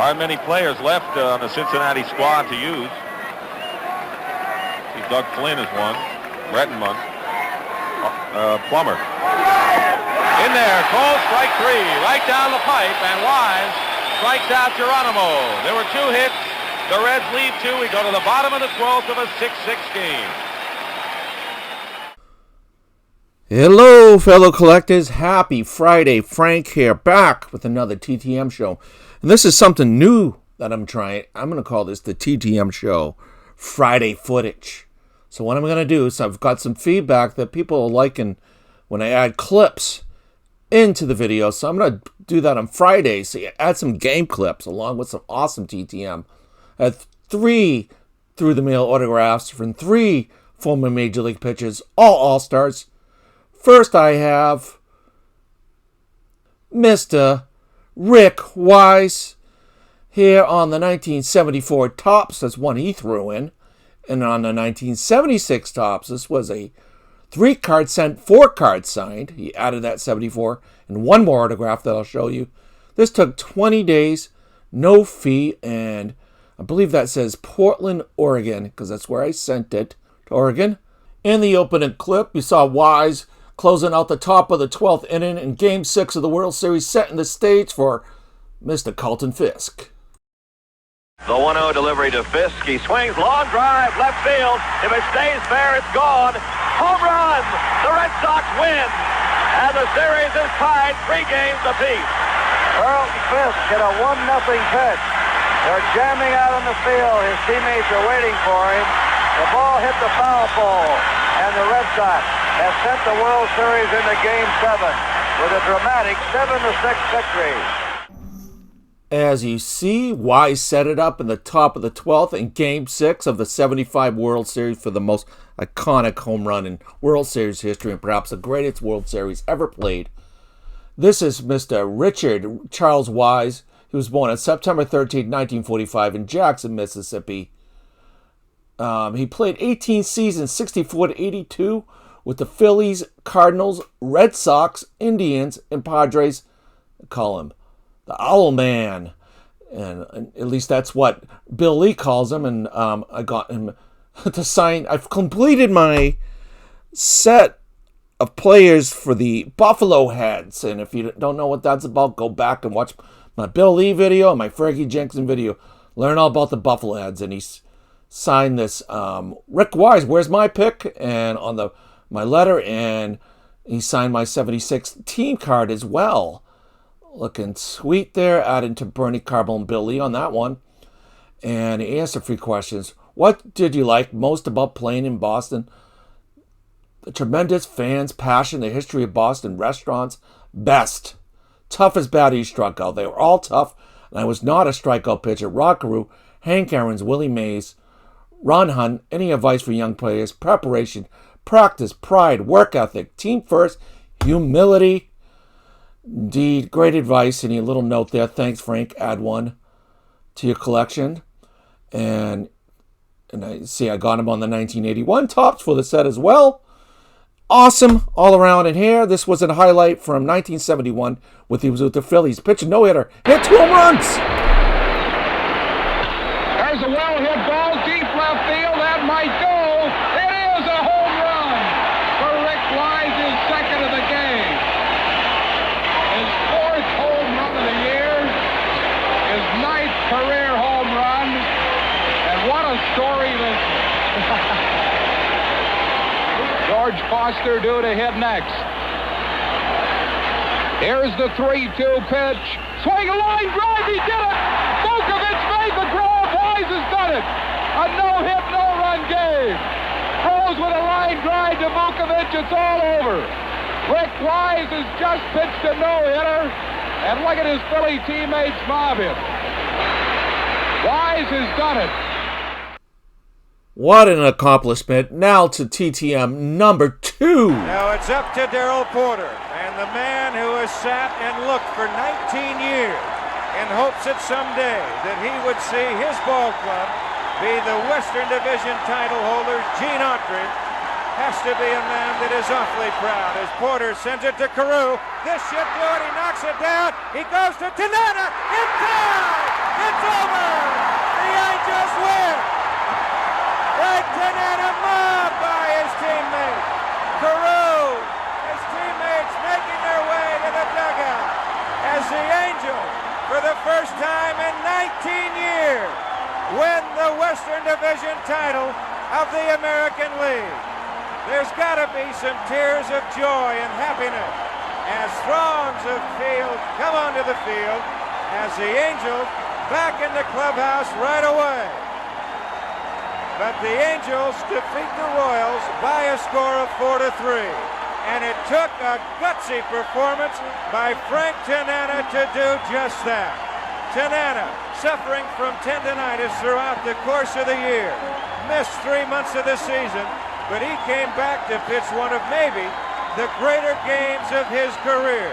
aren't many players left on the Cincinnati squad to use. See, Doug Flynn is one. Rettenmund. Plummer. In there, close, strike three, right down the pipe, and Wise strikes out Geronimo. There were 2 hits. The Reds lead 2. We go to the bottom of the 12th of a 6-6 game. Hello, fellow collectors. Happy Friday. Frank here, back with another TTM show. And this is something new that I'm trying. I'm going to call this the TTM Show Friday Footage. So what I'm going to do is I've got some feedback that people are liking when I add clips into the video. So I'm going to do that on Friday. So you add some game clips along with some awesome TTM. I had 3 through-the-mail autographs from 3 former Major League pitchers, all All-Stars. First, I have Mr. Rick Wise here on the 1974 Topps. That's one he threw in. And on the 1976 Topps, this was a 3-card sent, 4-card signed. He added that 74 and one more autograph that I'll show you. This took 20 days, no fee, and I believe that says Portland, Oregon, because that's where I sent it to Oregon. In the opening clip, you saw Wise closing out the top of the 12th inning in Game 6 of the World Series, setting the stage for Mr. Carlton Fisk. The 1-0 delivery to Fisk. He swings, long drive, left field. If it stays fair, it's gone. Home run! The Red Sox win! And the series is tied 3 games apiece. Carlton Fisk hit a 1-0 pitch. They're jamming out on the field. His teammates are waiting for him. The ball hit the foul pole, and the Red Sox have sent the World Series into Game 7 with a dramatic 7-6 victory. As you see, Wise set it up in the top of the 12th in Game 6 of the 75 World Series for the most iconic home run in World Series history and perhaps the greatest World Series ever played. This is Mr. Richard Charles Wise. He was born on September 13, 1945 in Jackson, Mississippi. He played 18 seasons, 64 to 82, with the Phillies, Cardinals, Red Sox, Indians, and Padres. I call him the Owl Man. And at least that's what Bill Lee calls him. And I got him to sign. I've completed my set of players for the Buffalo Heads. And if you don't know what that's about, go back and watch my Bill Lee video and my Fergie Jenkins video. Learn all about the Buffalo Heads. And he's signed this Rick Wise, where's my pick? And on my letter, and he signed my 76 team card as well. Looking sweet there, adding to Bernie Carbo and Bill Lee on that one. And he answered 3 questions. What did you like most about playing in Boston? The tremendous fans, passion, the history of Boston restaurants. Best. Toughest batter you struck out. They were all tough, and I was not a strikeout pitcher. Rod Carew, Hank Aaron's, Willie Mays, Ron Hunt. Any advice for young players? Preparation, practice, pride, work ethic, team first, humility. Indeed, great advice. And a little note there. Thanks, Frank. Add one to your collection. And I see I got him on the 1981 Topps for the set as well. Awesome all around. And here, this was a highlight from 1971 he was with the Phillies. Pitch a no-hitter. Hit 2 home runs. There's a well-hit ball, deep left field. That might go. It is a home run for Rick Wise, his 2nd of the game. His 4th home run of the year. His 9th career home run. And what a story this George Foster due to hit next. Here's the 3-2 pitch. Swing a line drive, he did it! Vukovich made the grab, Wise has done it! A no-hit, no-run game. Throws with a line drive to Vukovich, it's all over. Rick Wise has just pitched a no-hitter, and look at his Philly teammates mob him. Wise has done it. What an accomplishment. Now to TTM number 2. Now it's up to Darrell Porter, and the man who has sat and looked for 19 years in hopes that someday that he would see his ball club be the Western Division title holder. Gene Autry has to be a man that is awfully proud as Porter sends it to Carew. This should do it. He knocks it down. He goes to Tanana. It's tied! It's It's over. The Angels win. Frank Tanana mobbed by his teammate. Carew, his teammates making their way to the dugout as the Angels, for the first time in 19 years, win the Western Division title of the American League. There's got to be some tears of joy and happiness as throngs of field come onto the field as the Angels back in the clubhouse right away. But the Angels defeat the Royals by a score of 4-3. And it took a gutsy performance by Frank Tanana to do just that. Tanana, suffering from tendonitis throughout the course of the year, missed 3 months of the season, but he came back to pitch one of maybe the greater games of his career.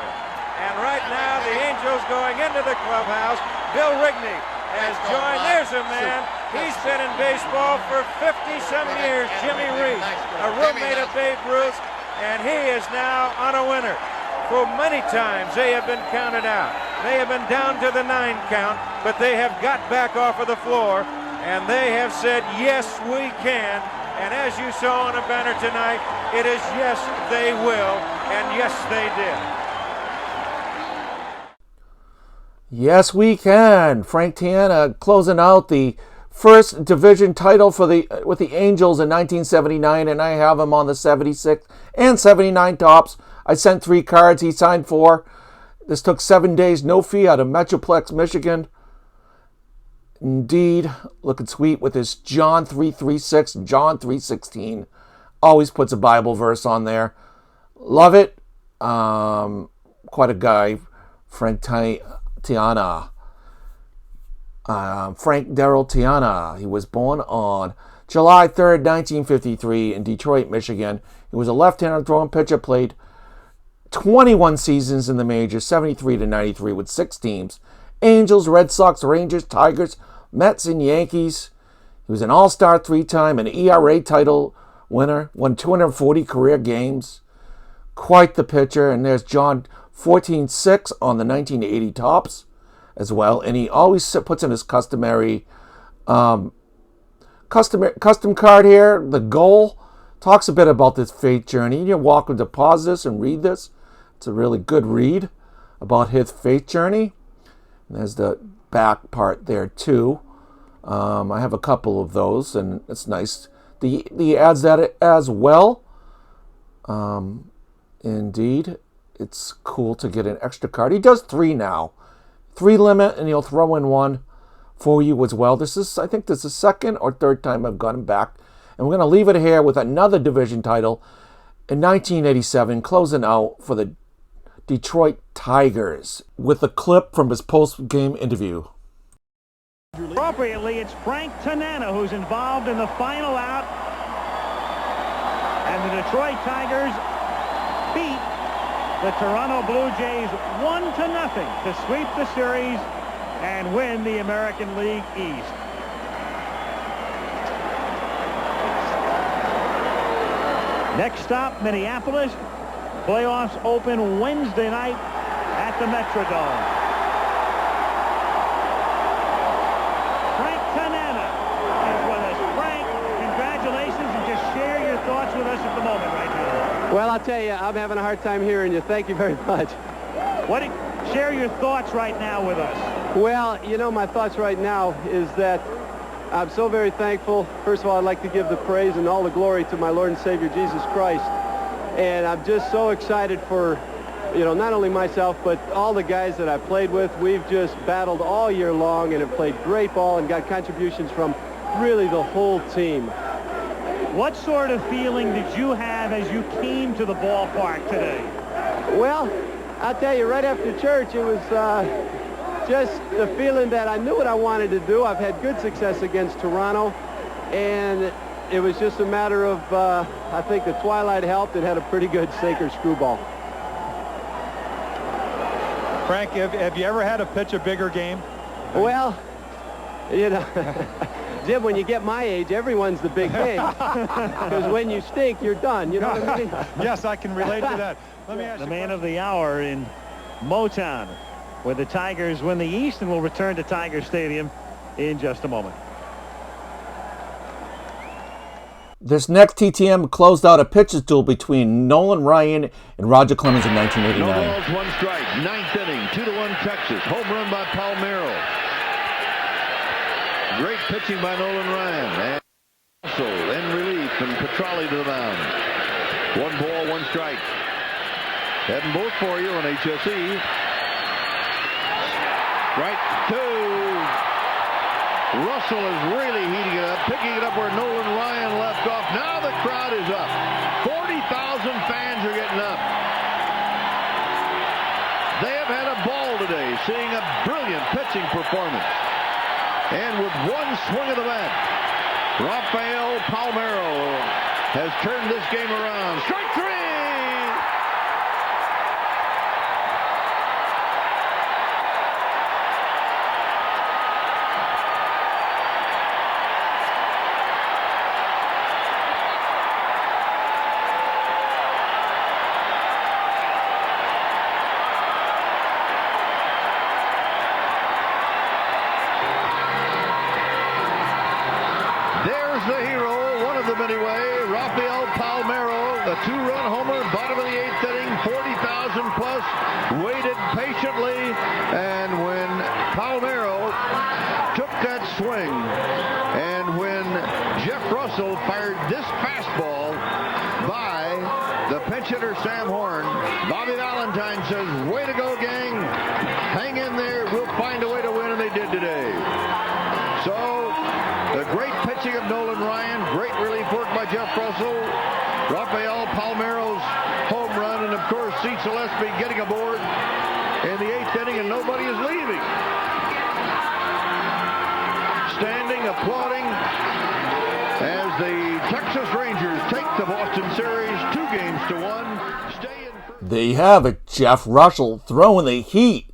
And right now, the Angels going into the clubhouse. Bill Rigney has joined. There's a man. He's been in baseball for 50-some years, Jimmy Reese, a roommate of Babe Ruth, and he is now on a winner. For many times, they have been counted out. They have been down to the 9 count, but they have got back off of the floor, and they have said, yes, we can. And as you saw on a banner tonight, it is yes, they will, and yes, they did. Yes, we can. Frank Tanana closing out the first division title with the Angels in 1979, and I have him on the 76 and 79 tops. I sent 3 cards. He signed 4. This took 7 days, no fee, out of Metroplex, Michigan. Indeed, looking sweet with his John 3:36, John 3:16. Always puts a Bible verse on there. Love it. Quite a guy, Frank Tanana. Frank Darrell Tanana. He was born on July 3rd, 1953 in Detroit, Michigan. He was a left-hander throwing pitcher, played 21 seasons in the majors, 73 to 93 with 6 teams. Angels, Red Sox, Rangers, Tigers, Mets, and Yankees. He was an All-Star 3-time, an ERA title winner, won 240 career games. Quite the pitcher. And there's John 14:6 on the 1980 tops as well. And he always puts in his customary custom card here. The goal talks a bit about this faith journey. You're welcome to pause this and read this. It's a really good read about his faith journey. And there's the back part there too. I have a couple of those, and it's nice. He adds that as well. Indeed, it's cool to get an extra card. He does 3 now. 3 limit, and he'll throw in 1 for you as well. I think this is the 2nd or 3rd time I've got him back. And we're going to leave it here with another division title in 1987, closing out for the Detroit Tigers with a clip from his post-game interview. Appropriately, it's Frank Tanana who's involved in the final out. And the Detroit Tigers beat the Toronto Blue Jays 1-0 to sweep the series and win the American League East. Next stop, Minneapolis. Playoffs open Wednesday night at the Metrodome. Frank Tanana is with us. Frank, congratulations, and just share your thoughts with us at the moment right now. Well, I'll tell you, I'm having a hard time hearing you. Thank you very much. Share your thoughts right now with us. Well, you know, my thoughts right now is that I'm so very thankful. First of all, I'd like to give the praise and all the glory to my Lord and Savior, Jesus Christ. And I'm just so excited for, you know, not only myself, but all the guys that I played with. We've just battled all year long and have played great ball and got contributions from really the whole team. What sort of feeling did you have as you came to the ballpark today? Well, I'll tell you, right after church, it was just the feeling that I knew what I wanted to do. I've had good success against Toronto, and it was just a matter of, I think the twilight helped. It had a pretty good sinker screwball. Frank, have you ever had to pitch a bigger game? Well, you know, Jim, when you get my age, everyone's the big game. Because when you stink, you're done. You know what I mean? Yes, I can relate to that. Let me ask the man of the hour in Motown, where the Tigers win the East and will return to Tiger Stadium in just a moment. This next TTM closed out a pitcher's duel between Nolan Ryan and Roger Clemens in 1989. No balls, one strike. Ninth inning, 2-1 Texas. Home run by Palmeiro. Great pitching by Nolan Ryan. And Russell in relief, and Petrali to the mound. 1 ball, 1 strike. Heading both for you on HSE. Strike 2. Russell is really heating it up, picking it up where Nolan Ryan left off. Now the crowd is up. 40,000 fans are getting up. They have had a ball today, seeing a brilliant pitching performance. And with one swing of the bat, Rafael Palmeiro has turned this game around. Strike 3! The hero, one of them anyway, Rafael Palmeiro, the 2-run homer, bottom of the 8th inning, 40,000 plus, waited patiently, and when Palmeiro took that swing, and when Jeff Russell fired this fastball by the pinch hitter Sam Horn, Bobby Valentine says, way to go, gang, hang in there, we'll find a way to win, and they did today. So, the great pitching of Nolan Ryan, great relief work by Jeff Russell, Rafael Palmeiro's home run, and of course, C. Gillespie getting aboard in the 8th inning, and nobody is leaving. Standing, applauding, as the Texas Rangers take the Boston series 2-1. Stay in first. There you have it, Jeff Russell throwing the heat.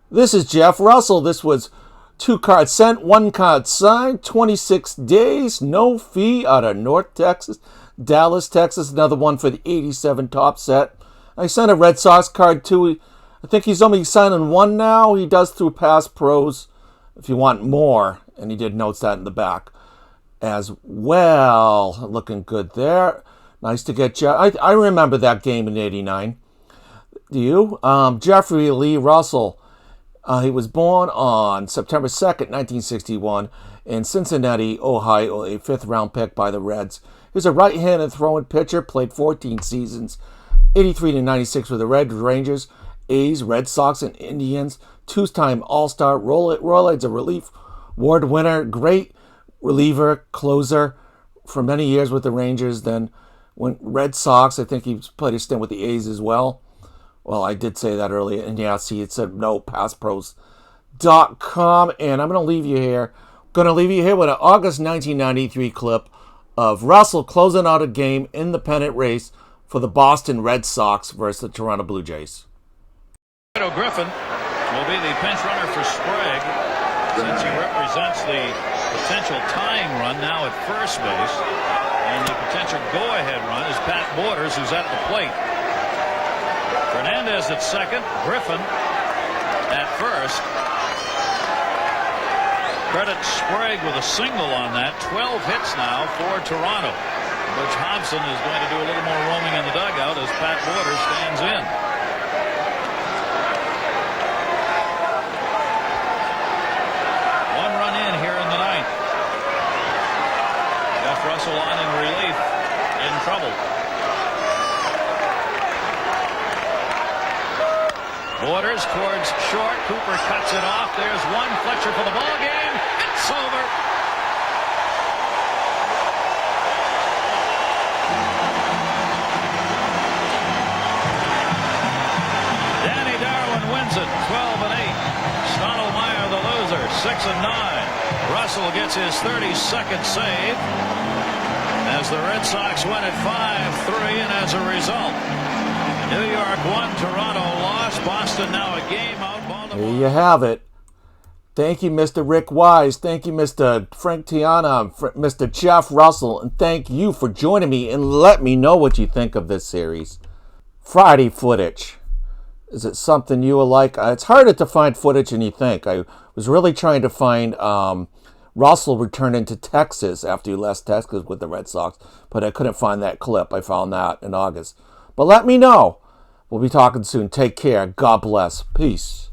This is Jeff Russell. This was 2 cards sent, 1 card signed, 26 days, no fee out of North Texas, Dallas, Texas. Another one for the 87 top set. I sent a Red Sox card too. I think he's only signing 1 now. He does through Past Pros if you want more. And he did notes that in the back as well. Looking good there. Nice to get Jeff. I remember that game in '89. Do you? Jeffrey Lee Russell. He was born on September 2nd, 1961, in Cincinnati, Ohio, a 5th-round pick by the Reds. He was a right-handed throwing pitcher, played 14 seasons, 83 to 96 with the Red Rangers, A's, Red Sox, and Indians. 2-time All-Star, Rolaids, a relief award winner, great reliever, closer for many years with the Rangers. Then went Red Sox. I think he played a stint with the A's as well. Well, I did say that earlier, and yeah, see, it said no, passpros.com, and I'm going to leave you here. With an August 1993 clip of Russell closing out a game in the pennant race for the Boston Red Sox versus the Toronto Blue Jays. Griffin will be the pinch runner for Sprague, since he represents the potential tying run now at first base, and the potential go-ahead run is Pat Borders, who's at the plate. Fernandez at second, Griffin at first. Credit Sprague with a single on that. 12 hits now for Toronto. Butch Hobson is going to do a little more roaming in the dugout as Pat Borders stands in. One run in here in the 9th. Jeff Russell on in relief, in trouble. Borders towards short. Cooper cuts it off. There's one. Fletcher for the ball game. It's over. Danny Darwin wins it. 12-8. Stottlemyre the loser. 6-9. Russell gets his 32nd save as the Red Sox win at 5-3, and as a result, New York won, Toronto lost, Boston now a game out. Baltimore. There you have it. Thank you, Mr. Rick Wise. Thank you, Mr. Frank Tiana, Mr. Jeff Russell, and thank you for joining me and let me know what you think of this series. Friday Footage. Is it something you will like? It's harder to find footage than you think. I was really trying to find Russell returning to Texas after he left Texas with the Red Sox, but I couldn't find that clip. I found that in August. But let me know. We'll be talking soon. Take care. God bless. Peace.